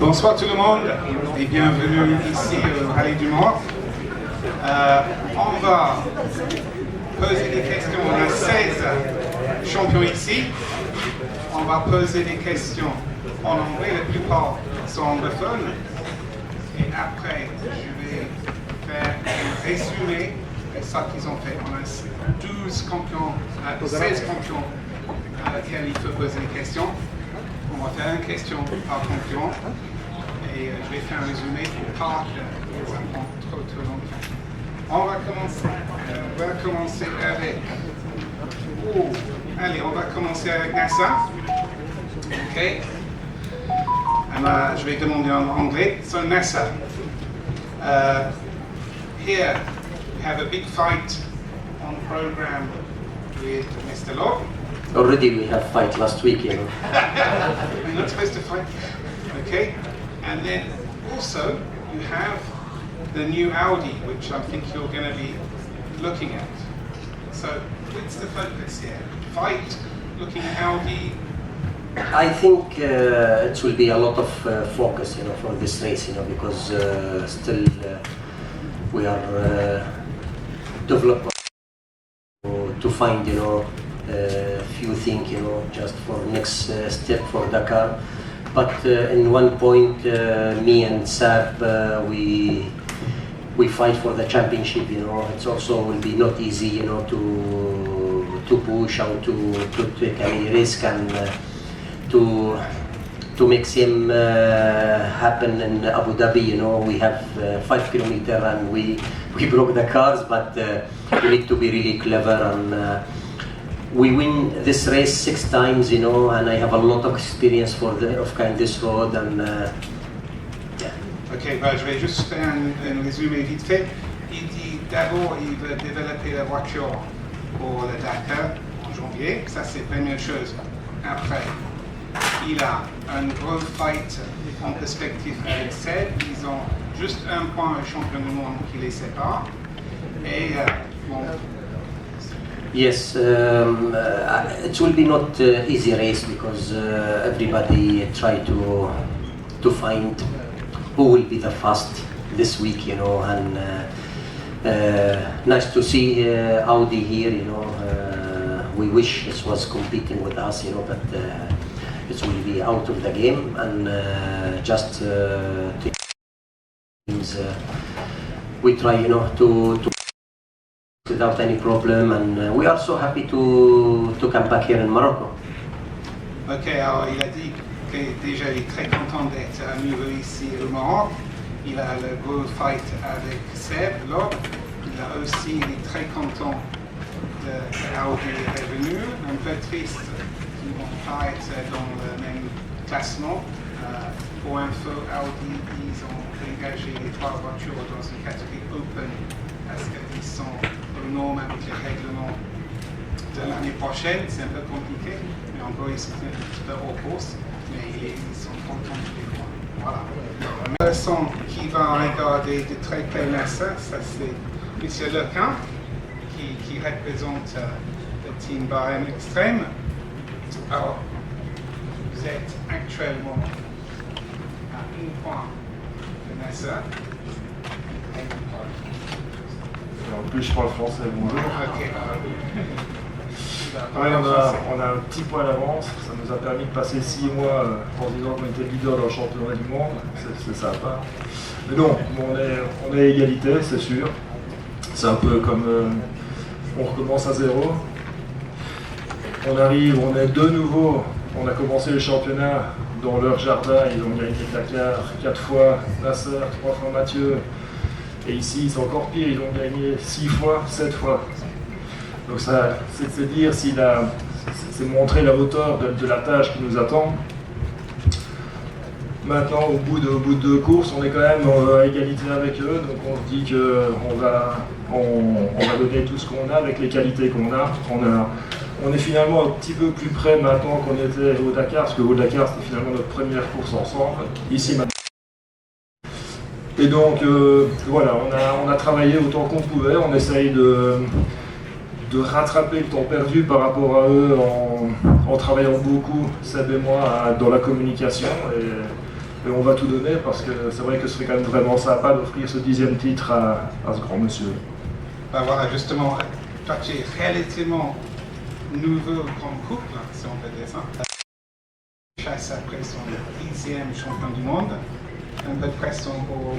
Bonsoir tout le monde et bienvenue ici au Rallye du Maroc. On va poser des questions. On a 16 champions ici. On va poser des questions en anglais. La plupart sont anglophones. Et après, je vais faire un résumé de ce qu'ils ont fait. On a 12 campions, 16 campions à laquelle il faut poser des questions. On va faire une question par campion. Et je vais faire un résumé pour pas que ça prend trop longtemps. On va commencer avec... allez, on va commencer avec Nassa. OK. Je vais demander en anglais. So Nassa, here we have a big fight on program with Mr. Law. Already we have fight last week, you know. We're not supposed to fight. Okay. And then also you have the new Audi, which I think you're going to be looking at. So what's the focus here? Fight, looking at Audi? I think it will be a lot of focus, you know, for this race, you know, because still we are developing to find, you know, a few things, you know, just for next step for Dakar. But in one point, me and Saab, we fight for the championship. You know, it's also will be not easy. You know, to push or to take any risk and to make him happen in Abu Dhabi. You know, we have 5 kilometers and we broke the cars, but we need to be really clever and. We win this race 6 times, you know, and I have a lot of experience of this road and yeah. Ok, bah, je vais juste faire un résumé vite fait. Il dit d'abord il veut développer la voiture pour le Dakar en janvier, ça c'est la première chose. Après, il a un gros fight en perspective avec Seb. Ils ont juste un point au champion du monde qui les sépare. Et bon. Yes, it will be not easy race because everybody try to find who will be the fast this week, you know, and nice to see Audi here, you know. We wish it was competing with us, you know, but it will be out of the game and just we try, you know, to without any problem, and we are so happy to come back here in Morocco. Ok, alors il a dit que déjà il est très content d'être à nouveau ici au Maroc. Il a le gros fight avec Seb, là. Il est très content d'Audi est revenu. Un peu triste qu'ils ne vont pas être dans le même classement. Pour info, Audi, ils ont engagé les 3 voitures dans une catégorie open parce qu'ils sont aux normes avec les règlements de l'année prochaine. C'est un peu compliqué, mais en gros, ils sont un petit peu hors course, mais ils sont contents de les voir. Voilà. La personne qui va regarder de très près ça c'est M. Lequin, qui représente le team Bahreïn Extrême. Alors, vous êtes actuellement à 1 point de Nassa. En plus, je parle français, bonjour. Okay. On a un petit point d'avance, ça nous a permis de passer 6 mois en disant qu'on était leader dans le championnat du monde, c'est sympa. Mais non, on est à égalité, c'est sûr. C'est un peu comme on recommence à zéro. On arrive, on est de nouveau, on a commencé le championnat dans leur jardin, ils ont gagné le Dakar 4 fois, Nasser, 3 fois Mathieu. Et ici, c'est encore pire, ils ont gagné 6 fois, 7 fois. Donc ça, c'est de se dire, c'est montrer la hauteur de la tâche qui nous attend. Maintenant, au bout de 2 courses, on est quand même à égalité avec eux. Donc on se dit qu'on va donner tout ce qu'on a avec les qualités qu'on a. On est finalement un petit peu plus près maintenant qu'on était au Dakar, parce qu'au Dakar, c'était finalement notre première course ensemble. Ici, maintenant. Et donc voilà, on a travaillé autant qu'on pouvait, on essaye de rattraper le temps perdu par rapport à eux en travaillant beaucoup, Seb et moi, dans la communication. Et on va tout donner parce que c'est vrai que ce serait quand même vraiment sympa d'offrir ce 10e titre à ce grand monsieur. Ben voilà, justement, toi tu es relativement nouveau comme couple, si on peut dire ça. Chasse après son 10e champion du monde. Un peu de pression pour...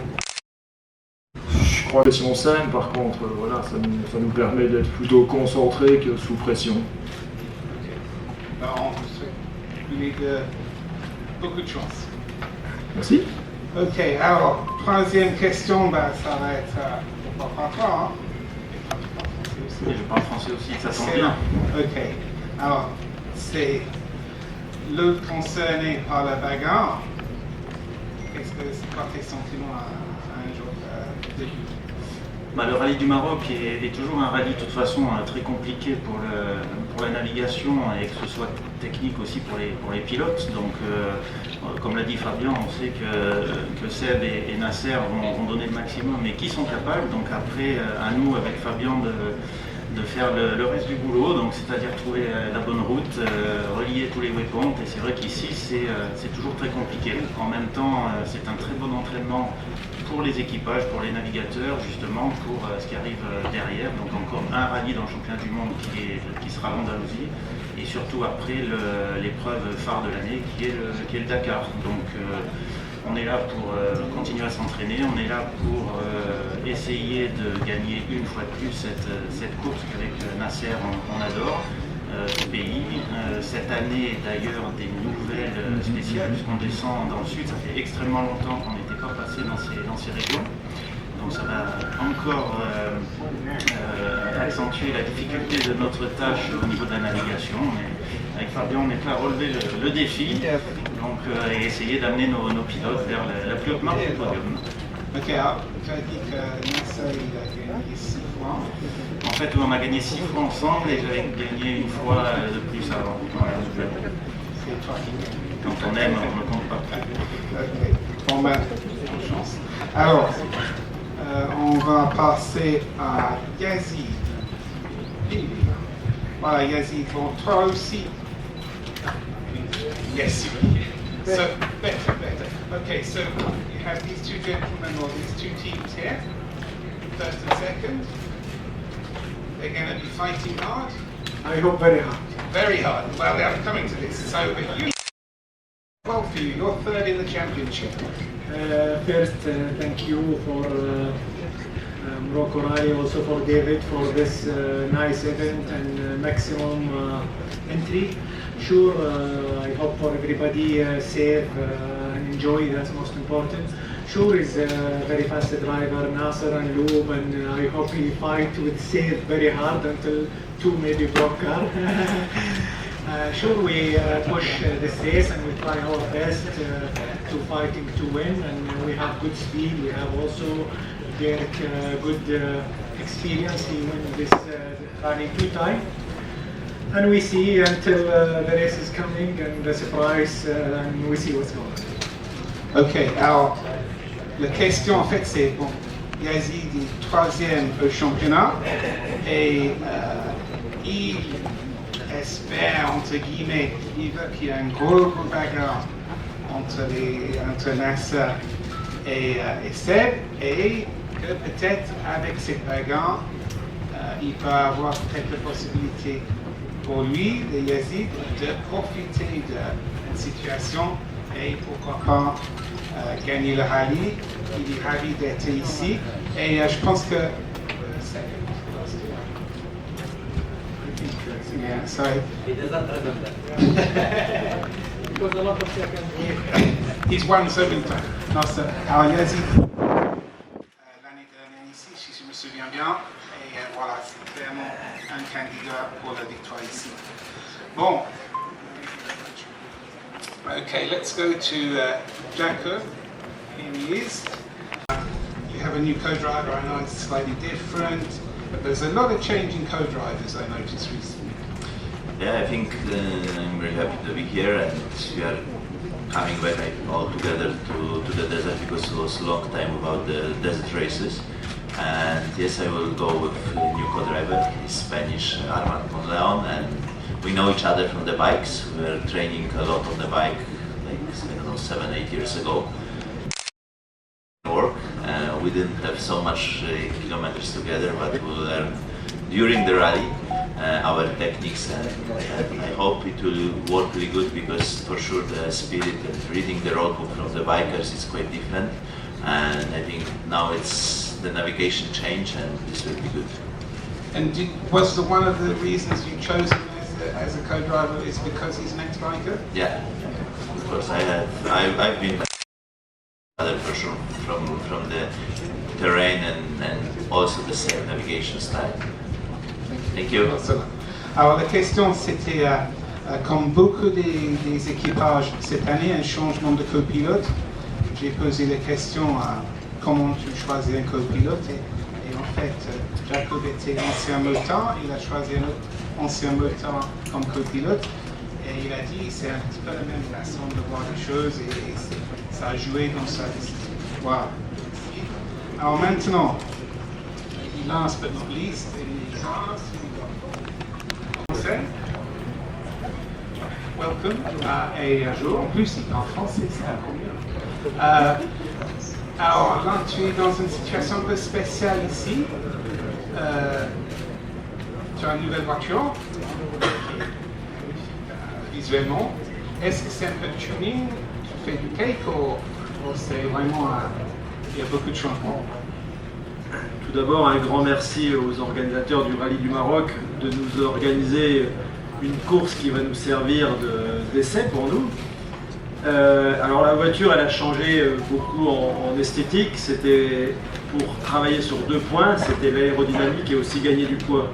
Je crois que si on s'aime, par contre, voilà, ça nous permet d'être plutôt concentrés que sous pression. Ok. Ben, on vous souhaite tous les deux beaucoup de chance. Merci. Ok, alors, troisième question, ben, ça va être pour toi, hein? Et je parle français aussi, ça tombe bien. Ok, alors, c'est l'autre concerné par la bagarre. C'est quoi tes sentiments à un jour de début? Le rallye du Maroc est toujours un rallye de toute façon très compliqué pour la navigation et que ce soit technique aussi pour les pilotes. Donc comme l'a dit Fabien, on sait que Seb et Nasser vont donner le maximum mais qui sont capables. Donc après à nous avec Fabien de faire le reste du boulot, donc c'est-à-dire trouver la bonne route, relier tous les waypoints, et c'est vrai qu'ici c'est toujours très compliqué. En même temps c'est un très bon entraînement pour les équipages, pour les navigateurs, justement pour ce qui arrive derrière. Donc encore un rallye dans le championnat du monde qui sera l'Andalousie, et surtout après l'épreuve phare de l'année qui est le Dakar. Donc on est là pour continuer à s'entraîner, on est là pour essayer de gagner une fois de plus cette course qu'avec Nasser on adore. Ce pays. Cette année d'ailleurs des nouvelles spéciales puisqu'on descend dans le sud, ça fait extrêmement longtemps qu'on n'était pas passé dans ces régions. Donc ça va encore accentuer la difficulté de notre tâche au niveau de la navigation. Mais avec Fabien, on est prêt à relever le défi donc, et essayer d'amener nos pilotes vers la plus haute marque du podium. Ok, alors tu as dit que Nasser il a gagné 6 fois. En fait, on a gagné 6 fois ensemble et j'avais gagné une fois de plus avant. C'est toi qui gagne. Quand on aime, on ne compte pas. Ok, bon ben, bonne chance. Alors, on va passer à Yazid. Voilà, Yazid, bon, toi aussi. Yes, so better. Okay, so you have these two gentlemen or these two teams here, first and second. They're going to be fighting hard. I hope very hard. Very hard. Well, I'm coming to this. So, well for you. You're third in the championship. First, thank you for Morocco Rally, also for David for this nice event and maximum entry. Sure, I hope for everybody safe and enjoy, that's most important. Sure is a very fast driver, Nasser and Lube, and I hope he fight with safe very hard until two maybe block car. Sure, we push this race and we try our best to fighting to win, and we have good speed. We have also Derek good experience. He won this rally 2 times. And we see until the race is coming and the surprise, and we see what's going on. Ok, alors la question en fait c'est bon, Yazid est 3e au championnat et il espère entre guillemets, il veut qu'il y ait un gros bagarre entre Nasser et Seb, et que peut-être avec cette bagarre il peut avoir peut-être la possibilité pour lui, de Yazid, de profiter d'une situation et pourquoi pas gagner le rallye. Il est ravi d'être ici et je pense que yeah, sorry. Because a lot of seconds. He's won so many times. Non, alors Yazid, l'année dernière ici, si je me souviens bien, et voilà, c'est clairement un candidat pour la victoire ici. Bon. Okay, let's go to Jacob. Here he is. You have a new co-driver. I know it's slightly different, but there's a lot of change in co-drivers I noticed recently. Yeah, I think I'm very happy to be here, and we are coming back all together to the desert because it was a long time about the desert races. And yes, I will go with a new co-driver. He's Spanish, Armand Monleon, and we know each other from the bikes. We're training a lot on the bike like, I don't know, 7-8 years ago. We didn't have so much kilometers together, but we learned during the rally our techniques, and I hope it will work really good, because for sure the spirit and reading the roadbook from the bikers is quite different, and I think now it's the navigation change, and this will be good. And was one of the reasons you chose him as a co-driver is because he's an ex-biker? Yeah, of course. I've been for sure from the terrain and also the same navigation style. Thank you. Alors la question c'était, comme beaucoup des équipages cette année, un changement de copilote. J'ai posé la question comment tu choisis un copilote, et en fait Jacob était ancien motard, il a choisi un autre ancien motard comme copilote, et il a dit c'est un petit peu la même façon de voir les choses, et ça a joué dans sa décision. Voilà. Alors maintenant, last but not least, welcome et un jour en plus en français, c'est encore mieux. Alors là, tu es dans une situation un peu spéciale ici. Tu as une nouvelle voiture, visuellement. Est-ce que c'est un peu de tuning? Tu fais du cake ou c'est vraiment il y a beaucoup de changements? Tout d'abord, un grand merci aux organisateurs du Rallye du Maroc de nous organiser une course qui va nous servir d'essai pour nous. Alors la voiture, elle a changé beaucoup en esthétique. C'était pour travailler sur 2 points, c'était l'aérodynamique et aussi gagner du poids.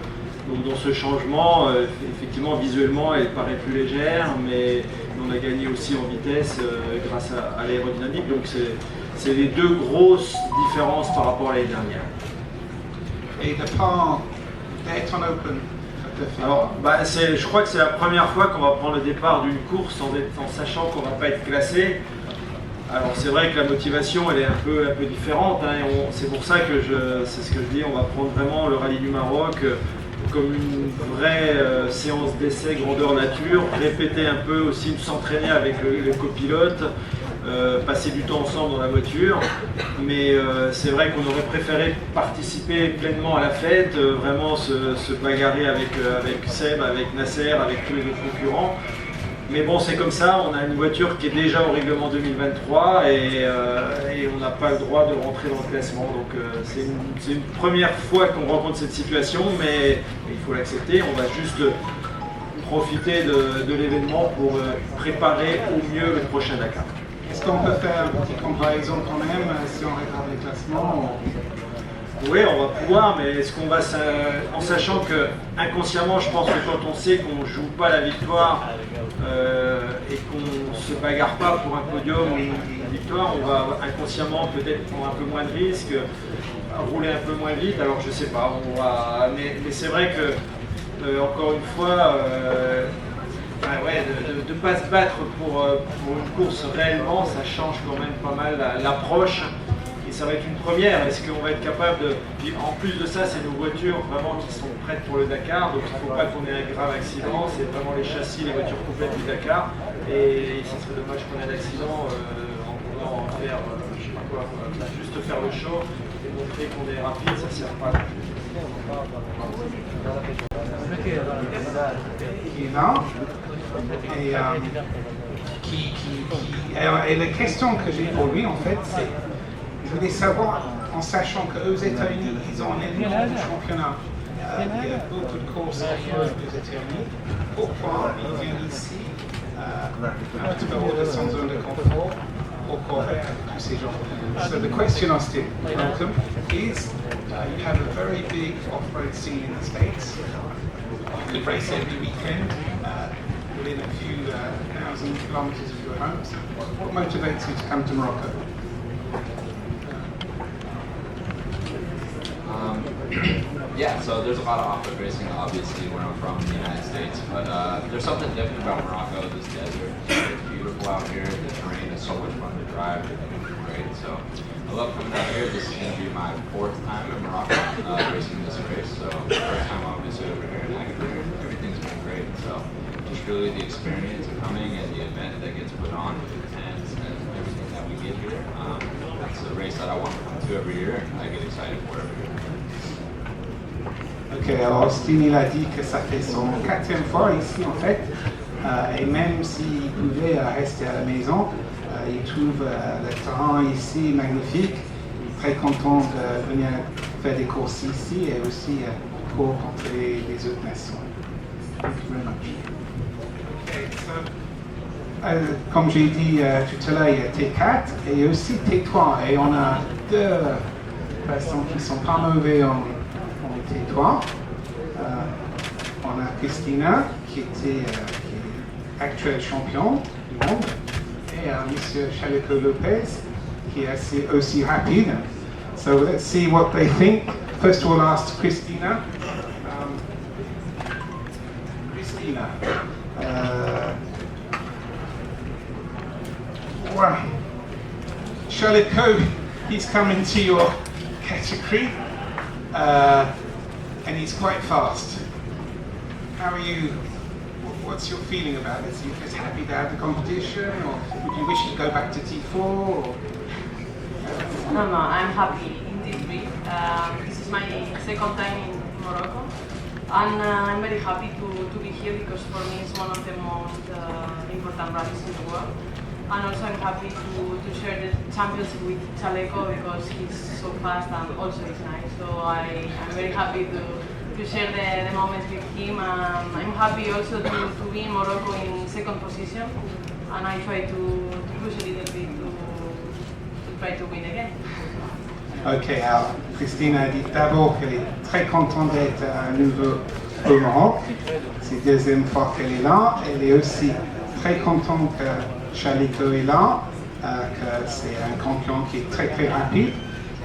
Donc dans ce changement, effectivement, visuellement, elle paraît plus légère, mais on a gagné aussi en vitesse grâce à l'aérodynamique. Donc c'est les 2 grosses différences par rapport à l'année dernière. Et de part d'être en open. Alors, je crois que c'est la première fois qu'on va prendre le départ d'une course en sachant qu'on ne va pas être classé. Alors c'est vrai que la motivation elle est un peu différente, hein, c'est pour ça que c'est ce que je dis, on va prendre vraiment le Rallye du Maroc comme une vraie séance d'essai grandeur nature, répéter un peu aussi, s'entraîner avec le copilote, passer du temps ensemble dans la voiture, mais c'est vrai qu'on aurait préféré participer pleinement à la fête, vraiment se bagarrer avec Seb, avec Nasser, avec tous les autres concurrents. Mais bon, c'est comme ça, on a une voiture qui est déjà au règlement 2023 et on n'a pas le droit de rentrer dans le classement. Donc c'est une première fois qu'on rencontre cette situation, mais il faut l'accepter. On va juste profiter de l'événement pour préparer au mieux le prochain Dakar. Est-ce qu'on peut faire une petite comparaison quand même si on regarde les classements? Oui, on va pouvoir, mais est-ce qu'on va, en sachant que inconsciemment, je pense que quand on sait qu'on ne joue pas la victoire et qu'on ne se bagarre pas pour un podium ou une victoire, on va inconsciemment peut-être prendre un peu moins de risques, rouler un peu moins vite. Alors je sais pas, mais c'est vrai que encore une fois, de ne pas se battre pour une course réellement, ça change quand même pas mal l'approche. Et ça va être une première. Est-ce qu'on va être capable de... Puis en plus de ça, c'est nos voitures vraiment qui sont prêtes pour le Dakar, donc il ne faut pas qu'on ait un grave accident. C'est vraiment les châssis, les voitures complètes du Dakar. Et ça serait dommage qu'on ait un accident en voulant faire, je sais pas quoi, juste faire le show et montrer qu'on est rapide, ça ne sert pas. Et la question que j'ai pour lui, en fait, c'est je voulais savoir, en sachant qu'aux États-Unis, ils ont un énorme championnat, il y a beaucoup de courses aux États-Unis, pourquoi ils viennent ici, un petit peu au-dessus de zone de confort, pourquoi avec tous ces gens? So the question, Austin, welcome, is you have a very big off-road scene in the States. You could race every weekend within a few thousand kilometers of your homes. What motivates you to come to Morocco? Yeah, so there's a lot of off-road racing, obviously, where I'm from in the United States, but there's something different about Morocco, this desert. It's beautiful out here, the terrain is so much fun to drive, it's great, so I love coming out here. This is going to be my 4th time in Morocco racing this race, so the first time obviously over here in Agadir, everything's been great, so just really the experience of coming and the event that gets put on. to every year. I get excited for it every year. Ok, alors Austin il a dit que ça fait son 4e fois ici en fait, et même s'il pouvait rester à la maison, il trouve le terrain ici magnifique. Il est très content de venir faire des courses ici et aussi courir contre les autres nations. Thank you very much. Okay, so, comme j'ai dit tout à l'heure, il y a T4 et aussi T3, et on a 2 personnes qui ne sont pas mauvais en T3. On a Christina qui est actuelle champion du monde, et Monsieur Chaleco Lopez qui est aussi rapide. So let's see what they think. First of all, I'll ask Christina. Christina, well, Chaleco, he's coming to your category. And he's quite fast. How are you? What's your feeling about this? Are you just happy to have the competition, or would you wish to go back to T4? Or? No, I'm happy in T3. This is my 2nd time in Morocco, and I'm very happy to be here because for me it's one of the most important rallies in the world. And also I'm happy to share the championship with Chaleco because he's so fast and also he's nice. So I'm very happy to share the moments with him. I'm happy also to be in Morocco in 2nd position, and I try to push a little bit to try to win again. Ok, alors Christina a dit d'abord qu'elle est très contente d'être à nouveau au Maroc. C'est la 2e fois qu'elle est là. Elle est aussi très contente que Chaleco est là, que c'est un champion qui est très rapide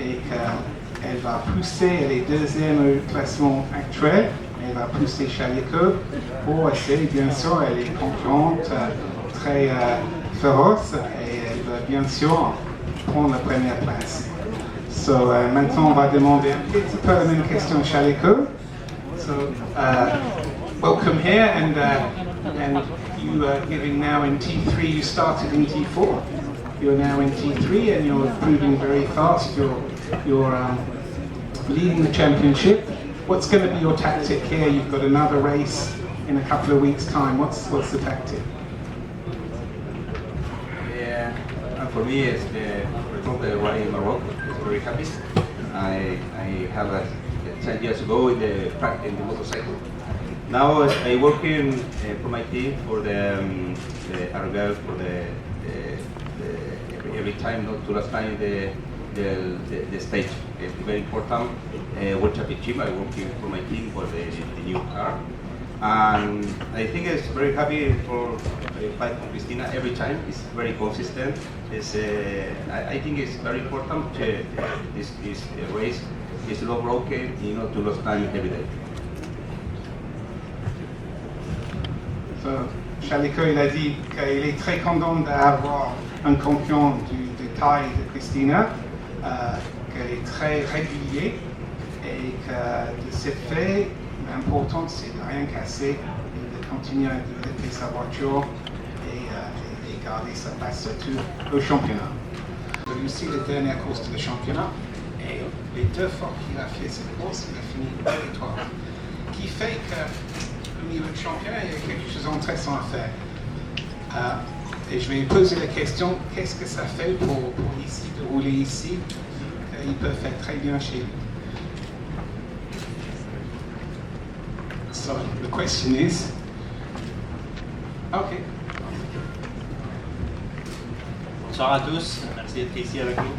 et qu'elle va pousser, elle est 2e au classement actuel, elle va pousser Chaleco pour essayer, bien sûr, elle est confiante, très féroce et elle va bien sûr prendre la première place. So, maintenant on va demander un petit peu la même question à Chaleco. So, welcome here and you are giving now in T3, you started in T4, you're now in T3 and you're proving very fast, you're leading the championship. What's going to be your tactic here? You've got another race in a couple of weeks' time. What's the tactic? Yeah, and for me, it's for example, the Rallye Du Maroc is very happy. I have 10 years ago in the motorcycle. Now I working for my team for the Argel for the every time, not to last time the stage. It's very important. World Championship. I working for my team for the new car, and I think it's very happy for fight with Christina every time. It's very consistent. It's I think it's very important. This race is not broken. To lose time every day. Chaleco, il a dit qu'il est très content d'avoir un champion de taille de Christina, qu'elle est très régulier et que de ce fait, l'important c'est de rien casser et de continuer à développer sa voiture et garder sa place surtout au championnat. Donc ici la dernière course de championnat et les 2 fois qu'il a fait cette course, il a fini victoire. Qui fait que au niveau du championnat, il y a quelque chose d'intéressant à faire. Et je vais lui poser la question, qu'est-ce que ça fait pour ici, de rouler ici, qu'il peut faire très bien chez lui. So, the question is, okay. Bonsoir à tous, merci d'être ici avec nous.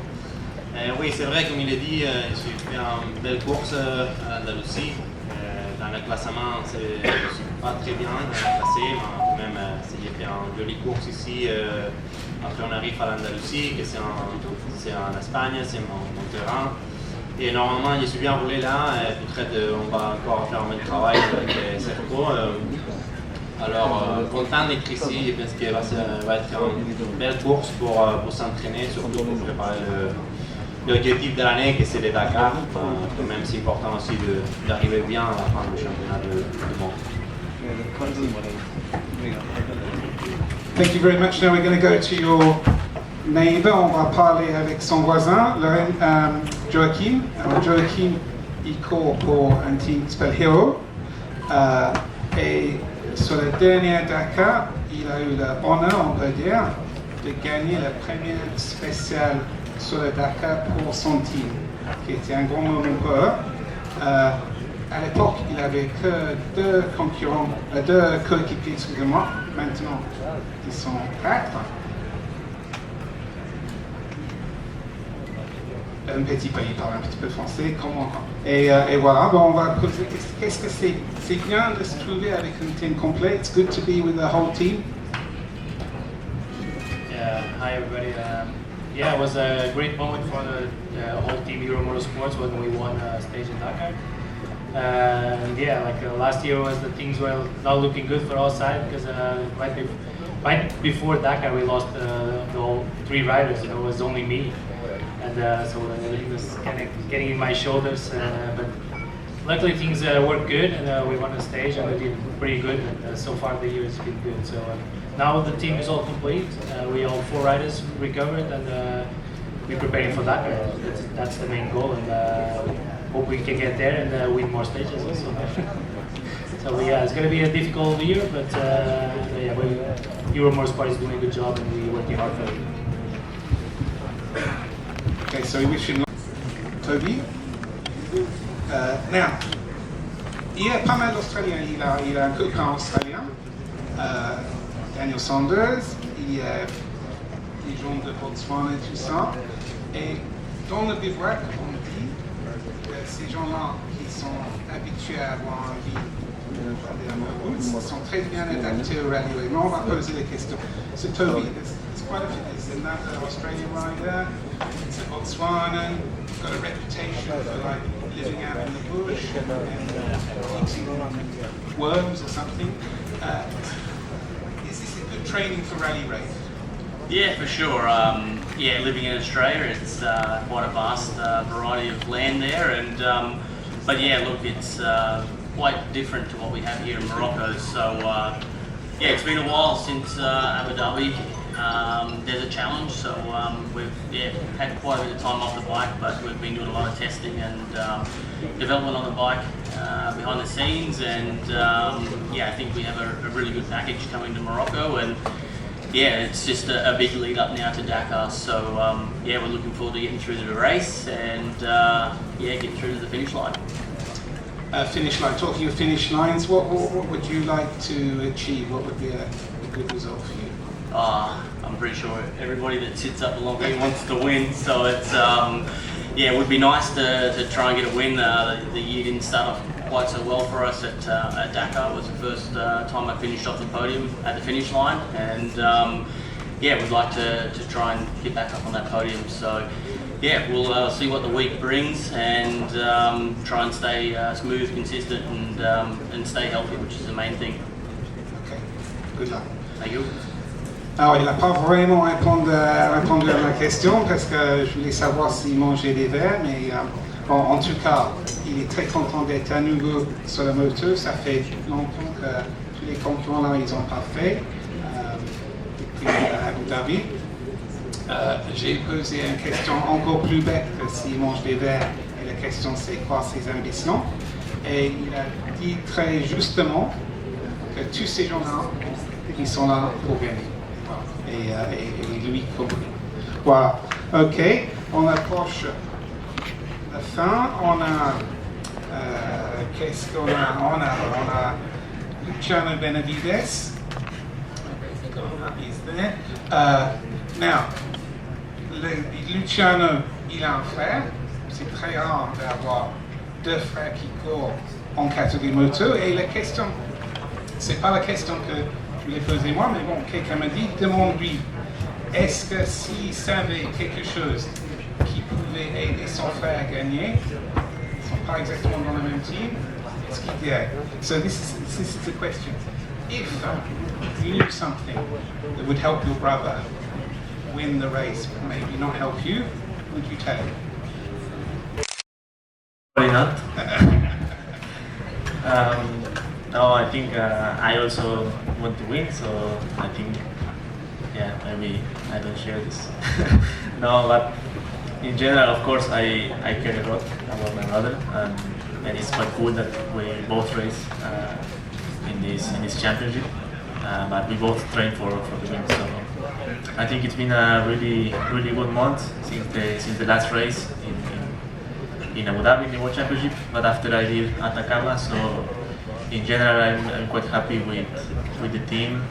Oui, c'est vrai, comme il a dit, j'ai fait une belle course à l'Andalousie. Dans le classement, je ne suis pas très bien classé, mais quand même, j'ai fait une jolie course ici. Après, on arrive à l'Andalousie, que c'est en Espagne, c'est mon terrain. Et normalement, je suis bien roulé là, et peut-être on va encore faire un même travail avec Serco. Alors, content d'être ici, je pense que va être une belle course pour s'entraîner, surtout pour préparer l'objectif de l'année, que c'est le Dakar. Quand même, c'est important aussi d'arriver bien à la fin du championnat du monde. Thank you very much. Now we're going to go to neighbor, on va parler avec son voisin, Joachim. Alors Joachim, il court pour un team qui s'appelle Hero. Et sur la dernière Dakar, il a eu l'honneur, on peut dire, de gagner la première spéciale sur le Dakar pour son team, qui était un grand moment pour eux. À l'époque, il n'avait que deux coéquipiers, excusez-moi. Maintenant, ils sont 4. Un petit pays parle un petit peu français, comment. Et voilà, bon, on va poser, qu'est-ce que c'est bien de se trouver avec une team complète. It's good to be with the whole team. Yeah, hi everybody. Yeah, it was a great moment for the whole team Euro Motorsports when we won stage in Dakar. Yeah, like last year things were not looking good for our side because right before Dakar we lost the whole 3 riders. It was only me, and so everything was kind of getting in my shoulders. But luckily things worked good, and we won the stage and we did pretty good. And so far the year has been good. So now the team is all complete. We all 4 riders recovered, and we're preparing for Dakar. That's the main goal, and hope we can get there and win more stages also. So yeah, it's going to be a difficult year, but yeah, Euro Motorsport is doing a good job and we're working hard for it. Okay, so we wish you luck, Toby. Now, il y a pas mal d'Australiens. Il a un copain australien, Daniel Saunders. Il y a des gens de Botswana et tout ça. Et dans le bivouac, on dit ces gens-là qui sont habitués à avoir une vie de la route sont très bien adaptés au rallye. Mais on va poser les questions. So Toby, there's quite a few. There's another Australian rider. It's a Botswanan. Got a reputation for like living out in the bush and eating worms or something. Is this a good training for rally race? Yeah, for sure. Yeah, living in Australia, it's quite a vast variety of land there, and but yeah, look, it's quite different to what we have here in Morocco. So yeah, it's been a while since Abu Dhabi. There's a challenge, so we've had quite a bit of time off the bike, but we've been doing a lot of testing and development on the bike behind the scenes, and yeah, I think we have a really good package coming to Morocco, and yeah, it's just a big lead up now to Dakar, so yeah, we're looking forward to getting through to the race and yeah, getting through to the finish line. Finish line. Talking of finish lines, what would you like to achieve? What would be a good result for you? I'm pretty sure everybody that sits up along here wants to win, so it's yeah, it would be nice to try and get a win. The year didn't start off quite so well for us at Dakar. It was the first time I finished off the podium at the finish line, and yeah, we'd like to try and get back up on that podium. So yeah, we'll see what the week brings and try and stay smooth, consistent, and stay healthy, which is the main thing. Okay, good luck. Thank you. Alors, il n'a pas vraiment répondu à ma question parce que je voulais savoir s'il mangeait des verres, mais bon, en tout cas, il est très content d'être à nouveau sur la moto. Ça fait longtemps que tous les concurrents là, ils n'ont pas fait depuis Abu Dhabi. J'ai posé une question encore plus bête que s'il mange des verres, et la question c'est quoi ses ambitions. Et il a dit très justement que tous ces gens-là, ils sont là pour gagner. Et lui compris. Voilà. Ok, on approche la fin. On a qu'est-ce qu'on a? On a Luciano Benavides. He's there. Now, Luciano, il a un frère. C'est très rare d'avoir 2 frères qui courent en catégorie moto. Et la question, c'est pas la question que je voulais poser moi, mais bon, quelqu'un m'a dit, demande-lui, est-ce que s'il savait quelque chose qui pouvait aider son frère à gagner, ils ne sont pas exactement dans le même team, est-ce qu'il dirait? So this is the question. If you knew something that would help your brother win the race, but maybe not help you, would you tell him? Why not? No, I think I also want to win, so I think, yeah, maybe I don't share this. No, but in general, of course, I care a lot about my brother, and it's quite cool that we both race in this championship. But we both train for the win. So I think it's been a really good month since the last race in Abu Dhabi in the World Championship. But after I did Atacama, so in general I'm quite happy with the team,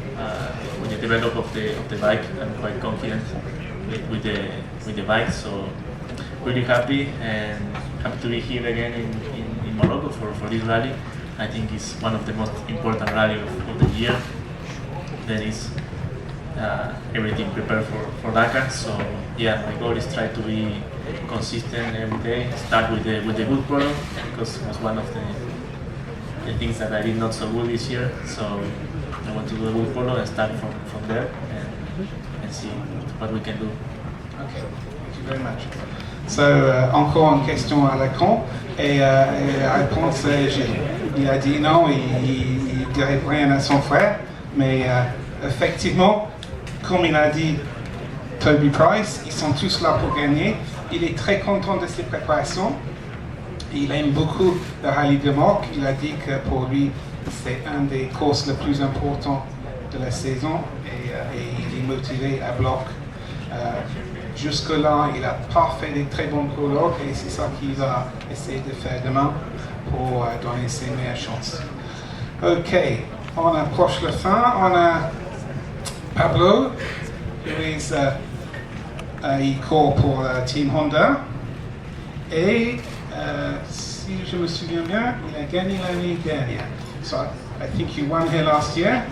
with the development of the bike. I'm quite confident with the bike. So really happy and happy to be here again in Morocco for this rally. I think it's one of the most important rally of the year. There is everything prepared for Dakar. So yeah, my goal is try to be consistent every day. Start with the good product because it was one of the things that I did not so good this year. So I want to do a good product and start from there and see what we can do. Okay, thank you very much. So encore une question à l'écran et la réponse, il a dit non, il dirait rien à son frère. Mais effectivement, comme il a dit Toby Price, ils sont tous là pour gagner. Il est très content de ses préparations. Il aime beaucoup le Rallye du Maroc. Il a dit que pour lui, c'est un des courses les plus importants de la saison et il est motivé à bloc. Jusque-là, il n'a pas fait des très bons prologues et c'est ça qu'il va essayer de faire demain pour donner ses meilleures chances. Ok. On approche la fin. On a Pablo, il court pour Team Honda. Et si je me souviens bien, il a gagné l'année dernière. So I think you won here last year.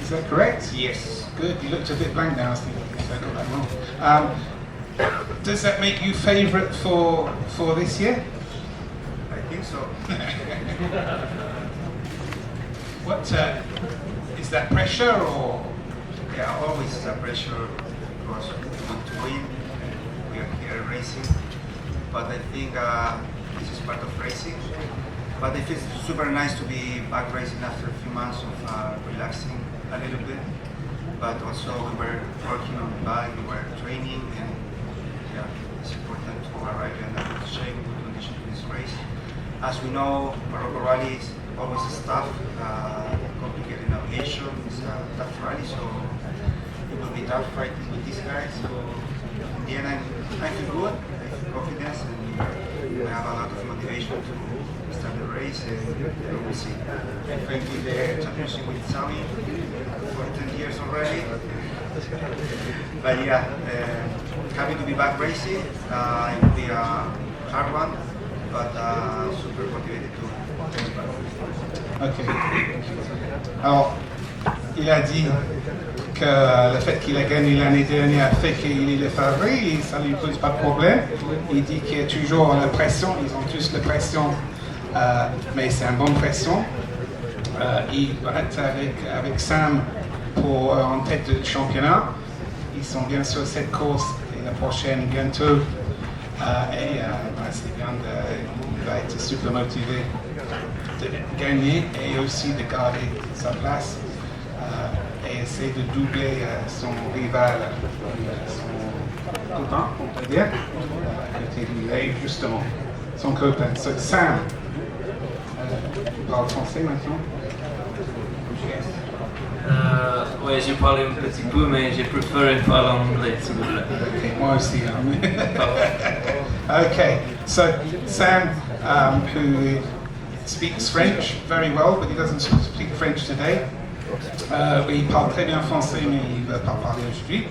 Is that correct? Yes. Good. You looked a bit blank now. I was thinking if I got that wrong. Does that make you favourite for this year? I think so. What is that pressure or? Yeah, always the pressure because we want to win. We are here racing, but I think this is part of racing. But it feels super nice to be back racing after a few months of relaxing a little bit. But also we were working on the bike, we were training, and yeah, it's important to arrive in a good shape, good condition for this race. As we know, Morocco Rally is always tough, complicated navigation, it's a tough rally, so it will be tough fighting with these guys. So in the end, I feel good, I feel confidence, and we have a lot of motivation to start the race, and we'll see. I'm currently the championship with Sami for 10 years already. But yeah, happy to be back racing. It will be a hard one, but super motivated to. Ok. Alors, il a dit que le fait qu'il a gagné l'année dernière fait qu'il est le favori et ça ne lui pose pas de problème. Il dit qu'il y a toujours la pression, ils ont tous la pression, mais c'est une bonne pression. Il va être avec Sam en tête du championnat. Ils sont bien sur cette course et la prochaine bientôt. C'est bien, il va être super motivé de gagner et aussi de garder sa place et essayer de doubler son rival, son copain, on peut dire, à côté de lui, justement, son copain. So, Sam, parle français maintenant? Ouais, je parle un petit peu, mais je préfère parler anglais, s'il vous plaît. Okay, moi aussi. Okay, so Sam, who speaks French very well, but he doesn't speak French today. Il parle très bien français, mais il ne veut pas parler aujourd'hui.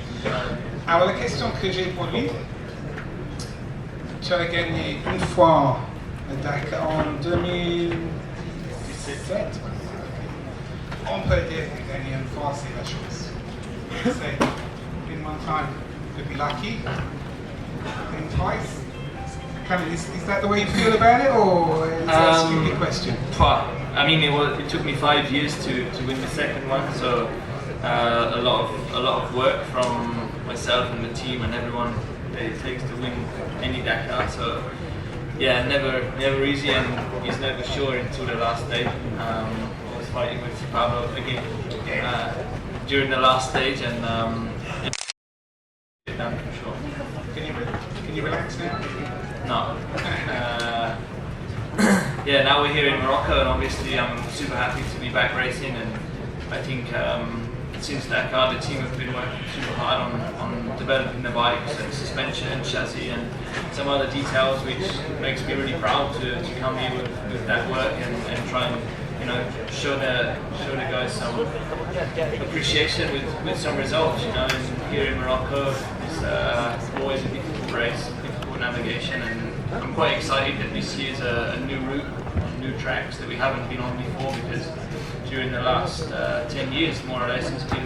Alors, la question que j'ai pour lui, tu as gagné une fois le Dakar en 2017. On peut dire que gagner une fois, c'est la chance. Say, in one time, could be lucky. In twice. Is that the way you feel about it, or is that a stupid question? I mean, it took me 5 years to win the second one, so a lot of work from myself and the team and everyone that it takes to win any Dakar. So yeah, never easy, and it's never sure until the last day. I was fighting with Pablo again during the last stage, and done for sure. Can you relax now? No. Yeah, now we're here in Morocco, and obviously I'm super happy to be back racing. And I think since Dakar, the team have been working super hard on developing the bikes and suspension, chassis, and some other details, which makes me really proud to come here with that work and try and show the guys some appreciation with some results. And here in Morocco, it's always a difficult race, difficult navigation, and I'm quite excited that this year's a new route, new tracks that we haven't been on before, because during the last 10 years, more or less, it's been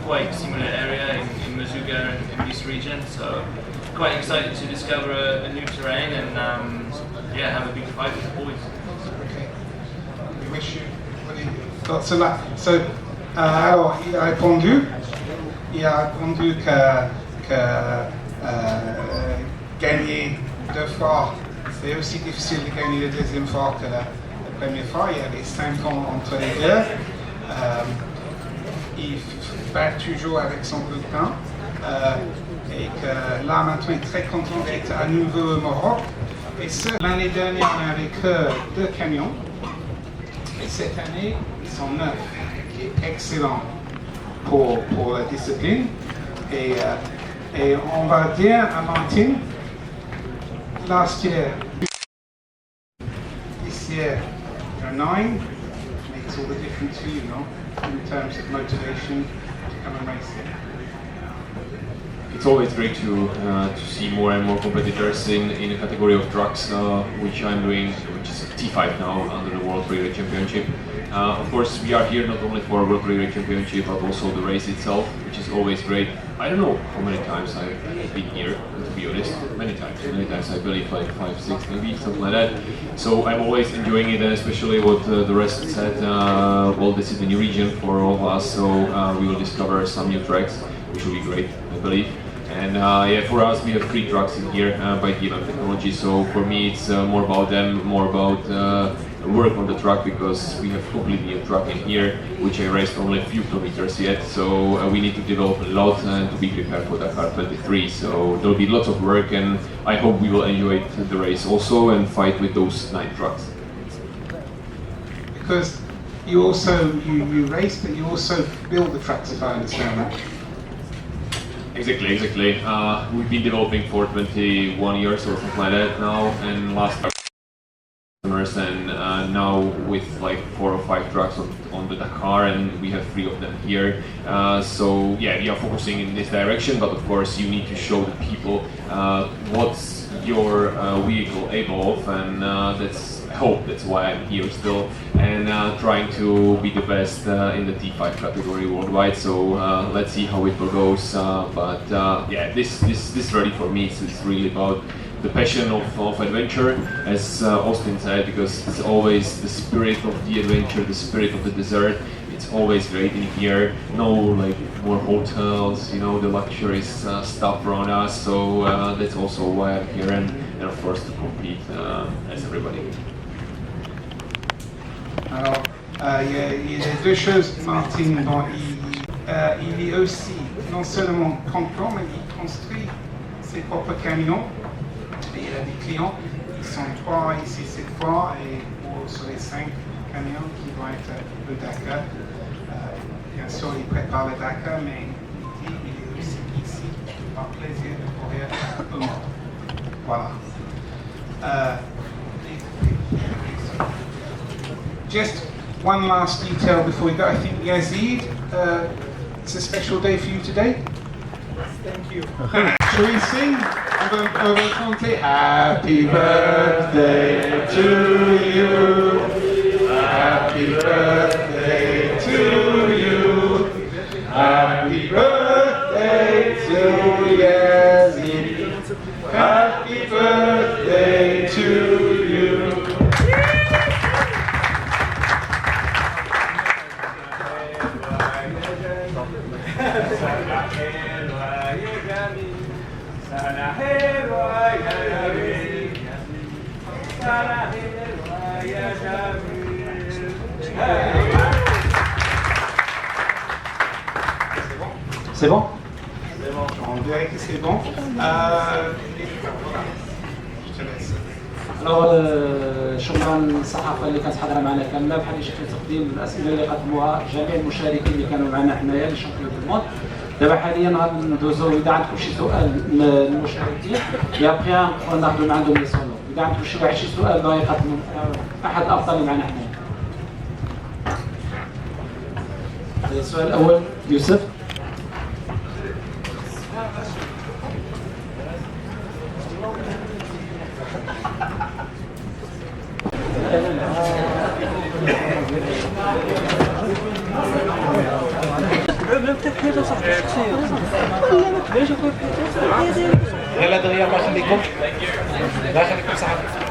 quite similar area in Mazuga and in this region. So quite excited to discover a new terrain and have a big fight with the boys. Okay. We wish you lots of luck. So, alors, il a répondu que gagner 2 fois, c'est aussi difficile de gagner la deuxième fois que la première fois. Il y avait 5 ans entre les deux. Il bat toujours avec son bulletin. Et que là maintenant il est très content d'être à nouveau au Maroc. Et l'année dernière on avait que 2 camions. Et cette année ils sont 9, qui est excellent pour la discipline. Et on va dire à Martin, last year, this year you're 9, makes all the difference to you, in terms of motivation to come and race it. It's always great to see more and more competitors in the category of trucks, which I'm doing, which is T5 now under the World Rally Championship. Of course, we are here not only for World Rally Championship, but also the race itself, which is always great. I don't know how many times I've been here, to be honest. Many times, I believe, like 5, 6 maybe, something like that. So I'm always enjoying it, and especially what the rest said. Well, this is a new region for all of us, so we will discover some new tracks, which will be great, I believe. And for us, we have 3 trucks in here by DLM Technology. So for me, it's more about them, more about work on the truck, because we have completely new truck in here, which I raced only a few kilometers yet. So we need to develop a lot and to be prepared for Dakar 23. So there'll be lots of work, and I hope we will enjoy the race also and fight with those 9 trucks. Because you also you race, but you also build the trucks, if I understand that. Exactly. We've been developing for 21 years or something like that now, and last customers, and now with like 4 or 5 trucks on the Dakar, and we have 3 of them here. So yeah, we are focusing in this direction, but of course you need to show the people what's your vehicle able of, and that's why I'm here still, and trying to be the best in the T5 category worldwide. So let's see how it goes. But this rally for me is really about the passion of adventure, as Austin said, because it's always the spirit of the adventure, the spirit of the desert. It's always great in here. No like more hotels, the luxurious stuff around us. So that's also why I'm here, and of course to compete as everybody. Alors, il y a 2 choses, Martin. Bon, il est aussi non seulement content, mais il construit ses propres camions. Et il a des clients, ils sont 3 ici cette fois, et sur les 5 camions qui vont être au Dakar. Bien sûr, il prépare le Dakar, mais il est aussi ici par plaisir de courir au monde. Voilà. Just one last detail before we go. I think Yazid, it's a special day for you today. Thank you. Shall we sing? I'm going to complete. Happy birthday to you. Happy birthday to you. Happy birthday to Yazid. Happy birthday to you. C'est bon? C'est bon. dirait que c'est bon. Je te laisse. شكرا للصحافه اللي كانت حاضره معنا كامله، بحال شكل تقديم الاسئله اللي قدموها جميع المشاركين اللي كانوا معنا حنايا لشامبيون دو موند. دابا حاليا غندوزو اذا عندكم شي سؤال من المشاركين يا بخي ناخذوا من عندهم لي سولو، اذا عندكم شي سؤال باغي يقدموا احد الابطال اللي معنا حنايا. السؤال الاول يوسف. يلا دغيا الله يخليكم، الله يخليكم صحابي.